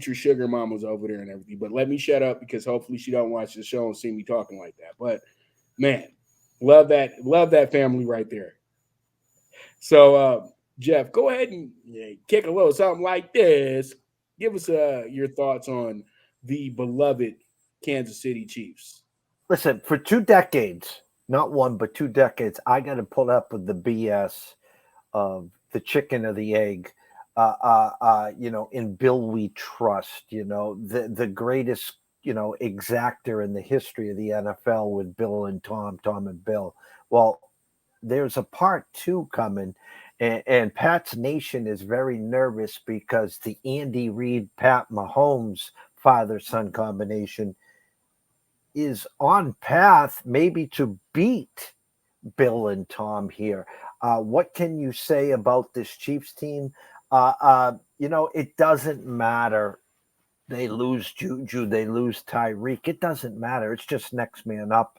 future sugar mama's over there and everything. But let me shut up because hopefully she don't watch the show and see me talking like that. But man, love that family right there. So Jeff, go ahead and kick a little something like this. Give us your thoughts on the beloved Kansas City Chiefs. Listen, for 2 decades, not one, but 2 decades, I got to put up with the BS of the chicken or the egg. In Bill we trust. The greatest exactor in the history of the NFL with Bill and Tom and Bill. Well, there's a part 2 coming, and Pat's Nation is very nervous because the Andy Reid Pat Mahomes father son combination is on path maybe to beat Bill and Tom here. What can you say about this Chiefs team? It doesn't matter. They lose Juju, they lose Tyreek. It doesn't matter. It's just next man up.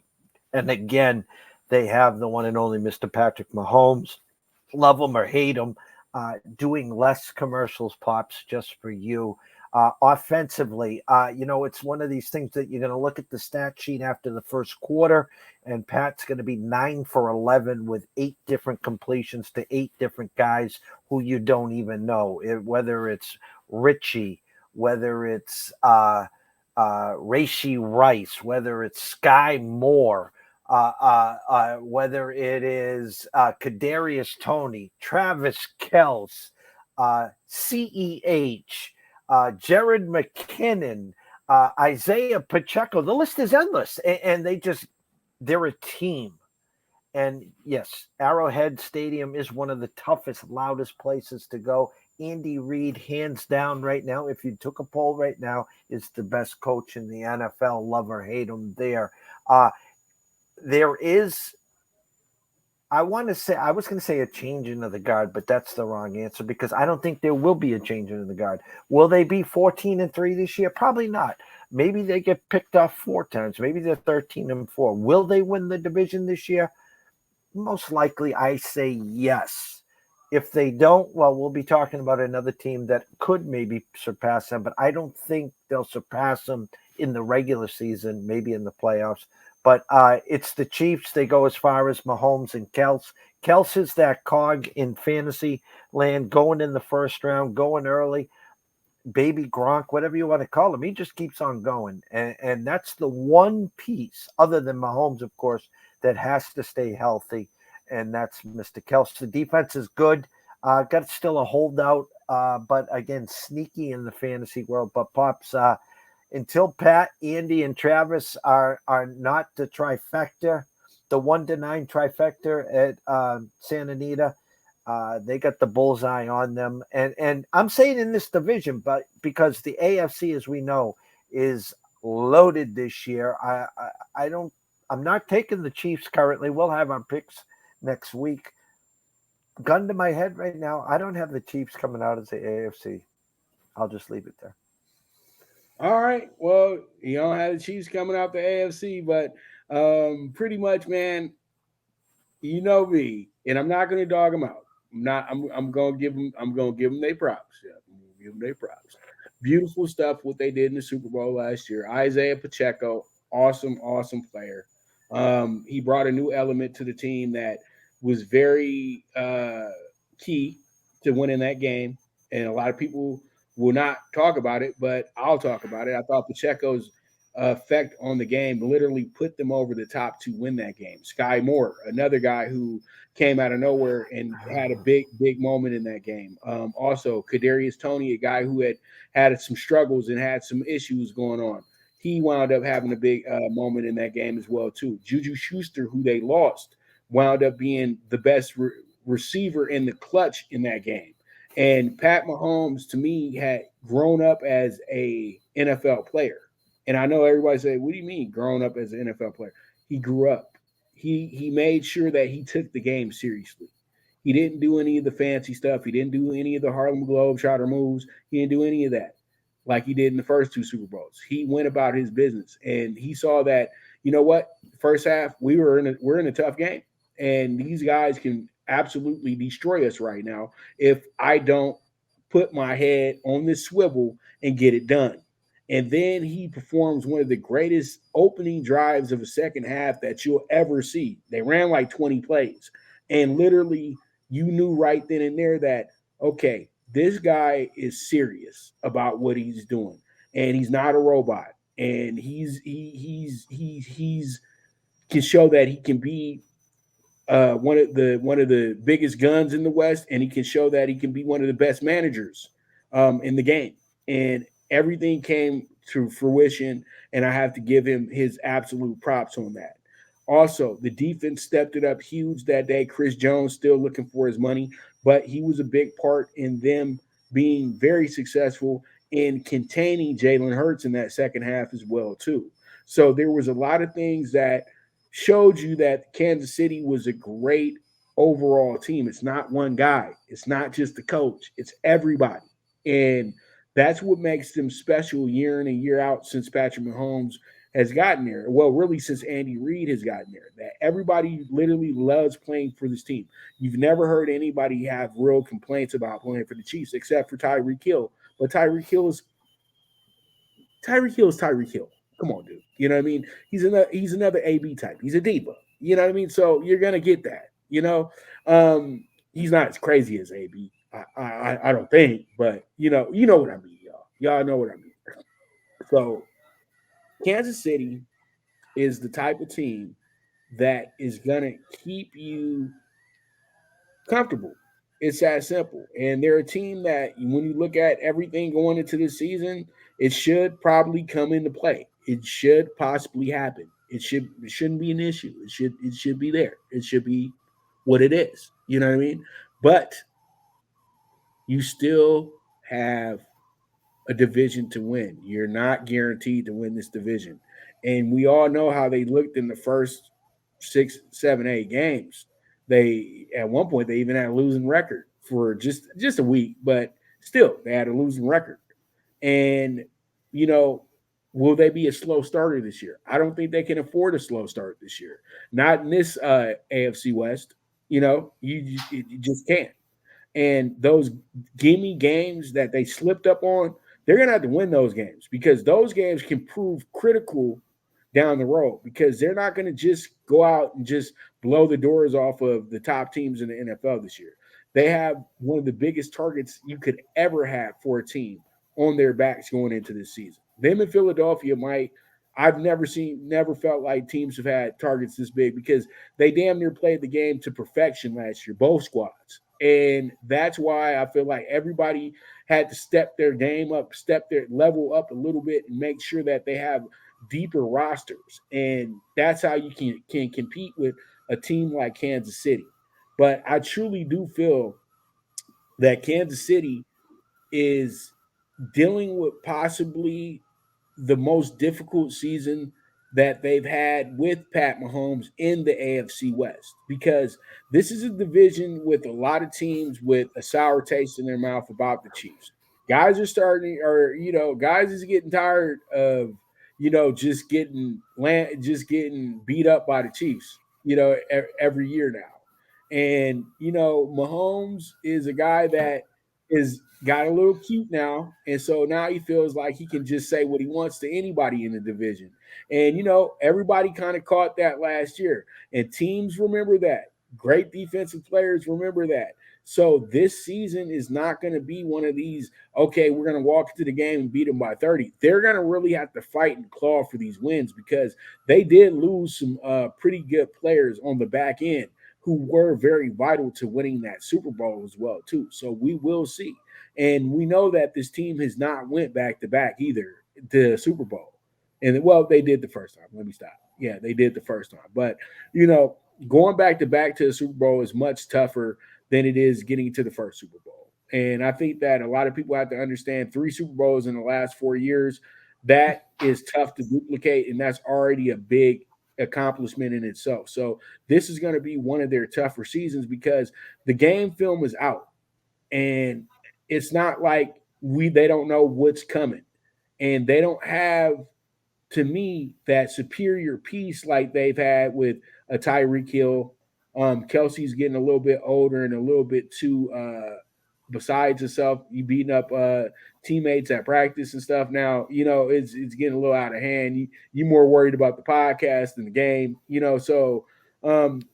And again, they have the one and only Mr. Patrick Mahomes. Love him or hate him, doing less commercials, pops, just for you. Offensively, it's one of these things that you're going to look at the stat sheet after the first quarter, and Pat's going to be 9 for 11 with 8 different completions to 8 different guys who you don't even know, whether it's Richie, whether it's Rashee Rice, whether it's Sky Moore, whether it is Kadarius Toney, Travis Kelce, CEH, Jared McKinnon, Isaiah Pacheco. The list is endless, and they're a team. And yes, Arrowhead Stadium is one of the toughest, loudest places to go. Andy Reid, hands down right now, if you took a poll right now, is the best coach in the NFL. Love or hate him there. There is, I was going to say a change into the guard, but that's the wrong answer because I don't think there will be a change into the guard. Will they be 14-3 this year? Probably not. Maybe they get picked off 4 times. Maybe they're 13-4. Will they win the division this year? Most likely, I say yes. If they don't, well, we'll be talking about another team that could maybe surpass them, but I don't think they'll surpass them in the regular season, maybe in the playoffs. But it's the Chiefs. They go as far as Mahomes and Kelce. Kelce is that cog in fantasy land, going in the first round, going early. Baby Gronk, whatever you want to call him, he just keeps on going. And that's the one piece, other than Mahomes, of course, that has to stay healthy, and that's Mr. Kelce. The defense is good. Got still a holdout, but again, sneaky in the fantasy world. But Pops, until Pat, Andy, and Travis are not the trifecta, the 1-9 trifecta at Santa Anita, they got the bullseye on them. And I'm saying in this division, but because the AFC, as we know, is loaded this year, I'm not taking the Chiefs currently. We'll have our picks next week. Gun to my head right now, I don't have the Chiefs coming out as the AFC. I'll just leave it there. All right. Well, you don't have the Chiefs coming out the AFC, but pretty much, man, you know me, and I'm not going to dog them out. I'm not. I'm going to give them. I'm going to give them their props. Yeah, I'm going to give them their props. Beautiful stuff. What they did in the Super Bowl last year. Isaiah Pacheco, awesome player. He brought a new element to the team that was very key to winning that game, and a lot of people will not talk about it, but I'll talk about it. I thought Pacheco's effect on the game literally put them over the top to win that game. Sky Moore, another guy who came out of nowhere and had a big moment in that game. Also, Kadarius Toney, a guy who had some struggles and had some issues going on. He wound up having a big moment in that game as well too. Juju Schuster, who they lost, wound up being the best receiver in the clutch in that game. And Pat Mahomes, to me, had grown up as a NFL player. And I know everybody say, "What do you mean, grown up as an NFL player?" He grew up. He made sure that he took the game seriously. He didn't do any of the fancy stuff. He didn't do any of the Harlem Globetrotter moves. He didn't do any of that like he did in the first 2 Super Bowls. He went about his business, and he saw that, you know what, first half we're in a tough game, and these guys can absolutely destroy us right now if I don't put my head on this swivel and get it done. And then he performs one of the greatest opening drives of a second half that you'll ever see. They ran like 20 plays. And literally, you knew right then and there that, okay, this guy is serious about what he's doing. And he's not a robot. And he's can show that he can be one of the biggest guns in the West, and he can show that he can be one of the best managers in the game. And everything came to fruition, and I have to give him his absolute props on that. Also, the defense stepped it up huge that day. Chris Jones still looking for his money, but he was a big part in them being very successful in containing Jalen Hurts in that second half as well too. So there was a lot of things that showed you that Kansas City was a great overall team. It's not one guy. It's not just the coach. It's everybody. And that's what makes them special year in and year out since Patrick Mahomes has gotten there. Well, really since Andy Reid has gotten there. That everybody literally loves playing for this team. You've never heard anybody have real complaints about playing for the Chiefs except for Tyreek Hill. But Tyreek Hill is Tyreek Hill. Come on, dude. You know what I mean? He's another AB type. He's a diva. You know what I mean? So you're gonna get that. He's not as crazy as AB. I don't think, but you know what I mean, y'all. Y'all know what I mean. So Kansas City is the type of team that is gonna keep you comfortable. It's that simple. And they're a team that, when you look at everything going into this season, it should probably come into play. It should possibly happen. It shouldn't be an issue. It should be there. It should be what it is. You know what I mean? But you still have a division to win. You're not guaranteed to win this division. And we all know how they looked in the first 6, 7, 8 games. They at one point they even had a losing record for just a week, but still they had a losing record. And you know, will they be a slow starter this year? I don't think they can afford a slow start this year. Not in this AFC West. You just can't. And those gimme games that they slipped up on, they're going to have to win those games because those games can prove critical down the road because they're not going to just go out and just blow the doors off of the top teams in the NFL this year. They have one of the biggest targets you could ever have for a team on their backs going into this season. Them in Philadelphia might. I've never felt like teams have had targets this big because they damn near played the game to perfection last year, both squads. And that's why I feel like everybody had to step their game up, step their level up a little bit, and make sure that they have deeper rosters. And that's how you can compete with a team like Kansas City. But I truly do feel that Kansas City is dealing with possibly the most difficult season that they've had with Pat Mahomes in the AFC West because this is a division with a lot of teams with a sour taste in their mouth about the Chiefs. Guys are starting, or guys is getting tired of, just getting beat up by the Chiefs, every year now. And Mahomes is a guy that is got a little cute now, and so now he feels like he can just say what he wants to anybody in the division. And everybody kind of caught that last year, and teams remember that. Great defensive players remember that. So this season is not going to be one of these, okay, we're going to walk into the game and beat them by 30. They're going to really have to fight and claw for these wins because they did lose some pretty good players on the back end who were very vital to winning that Super Bowl as well, too. So we will see. And we know that this team has not went back to back either to Super Bowl. And well, they did the first time. Let me stop. Yeah, they did the first time. But going back to the Super Bowl is much tougher than it is getting to the first Super Bowl. And I think that a lot of people have to understand 3 Super Bowls in the last 4 years, that is tough to duplicate, and that's already a big accomplishment in itself. So this is going to be one of their tougher seasons because the game film is out, and it's not like they don't know what's coming, and they don't have, to me, that superior piece like they've had with a Tyreek Hill. Kelsey's getting a little bit older and a little bit too besides yourself, you beating up teammates at practice and stuff. Now, it's getting a little out of hand. You more worried about the podcast than the game, So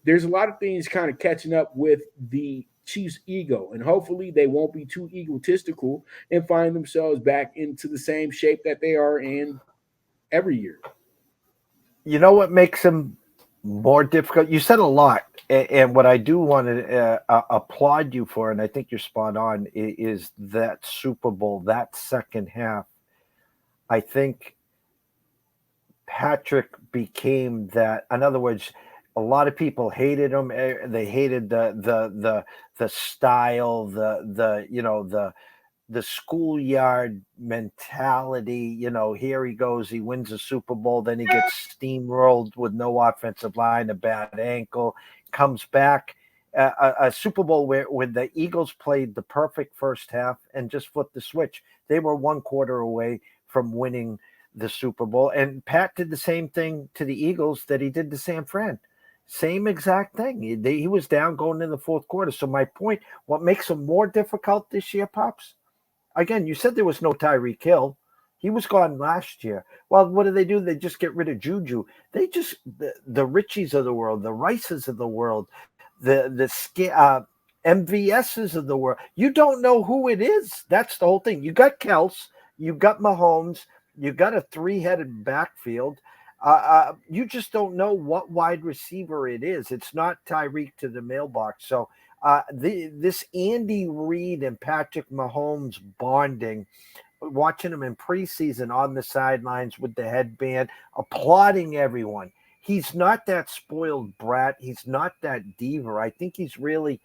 there's a lot of things kind of catching up with the Chiefs' ego, and hopefully they won't be too egotistical and find themselves back into the same shape that they are in every year. You know what makes them more difficult? You said a lot, and what I do want to applaud you for, and I think you're spot on, is that Super Bowl, that second half. I think Patrick became that. In other words, a lot of people hated him. They hated the style, the schoolyard mentality. Here he goes, he wins a Super Bowl, then he gets steamrolled with no offensive line, a bad ankle, comes back. A Super Bowl where the Eagles played the perfect first half and just flipped the switch. They were one quarter away from winning the Super Bowl. And Pat did the same thing to the Eagles that he did to San Fran. Same exact thing. He was down going in the fourth quarter. So my point, what makes him more difficult this year, Pops? Again, you said there was no Tyreek Hill. He was gone last year. Well, what do? They just get rid of Juju. They just the Richies of the world, the Rices of the world, the MVSs of the world. You don't know who it is. That's the whole thing. You got Kels, you got Mahomes, you got a three-headed backfield. You just don't know what wide receiver it is. It's not Tyreek to the mailbox. So this Andy Reid and Patrick Mahomes bonding, watching him in preseason on the sidelines with the headband, applauding everyone. He's not that spoiled brat. He's not that diva. I think he's really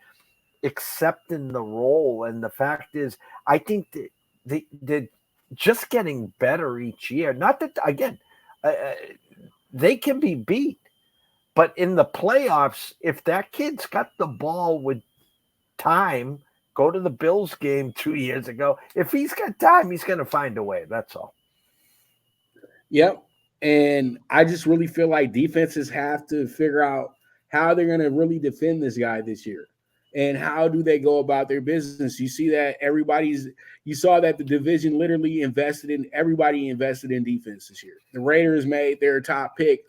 accepting the role. And the fact is, I think that they're just getting better each year. Not that, again, they can be beat. But in the playoffs, if that kid's got the ball with time, go to the Bills game 2 years ago. If he's got time, he's going to find a way. That's all. Yep. And I just really feel like defenses have to figure out how they're going to really defend this guy this year. And how do they go about their business? You see that you saw that the division literally everybody invested in defense this year. The Raiders made their top pick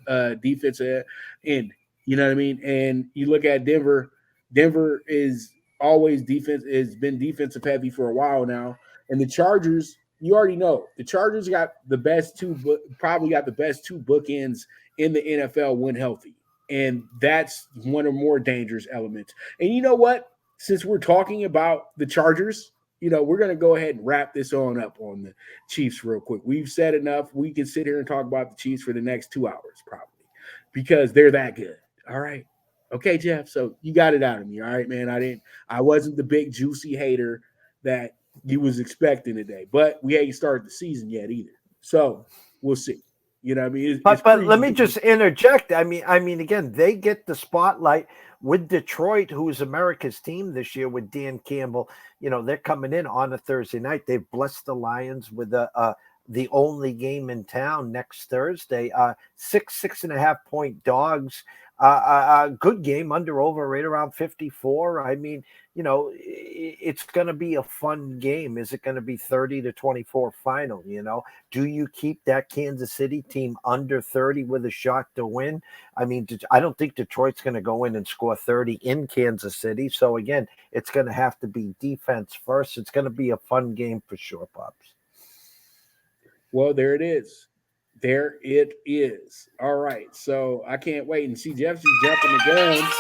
defensive end. You know what I mean? And you look at Denver. Denver is always has been defensive heavy for a while now. And the Chargers, you already know, the Chargers probably got the best two bookends in the NFL when healthy. And that's one of the more dangerous elements. And you know what? Since we're talking about the Chargers, we're going to go ahead and wrap this on up on the Chiefs real quick. We've said enough. We can sit here and talk about the Chiefs for the next 2 hours probably because they're that good. All right. Okay, Jeff. So you got it out of me. All right, man. I wasn't the big juicy hater that you was expecting today, but we ain't started the season yet either. So we'll see. You know what I mean? But let me just interject. I mean, again, they get the spotlight with Detroit, who is America's team this year with Dan Campbell. They're coming in on a Thursday night. They've blessed the Lions with the only game in town next Thursday. 6.5 point dogs. Good game, under over right around 54. I mean, it's going to be a fun game. Is it going to be 30-24 final? Do you keep that Kansas City team under 30 with a shot to win? I mean, I don't think Detroit's going to go in and score 30 in Kansas City. So again, it's going to have to be defense first. It's going to be a fun game for sure, Pops. Well, there it is. There it is. All right. So I can't wait and see Jeff's jumping the gun.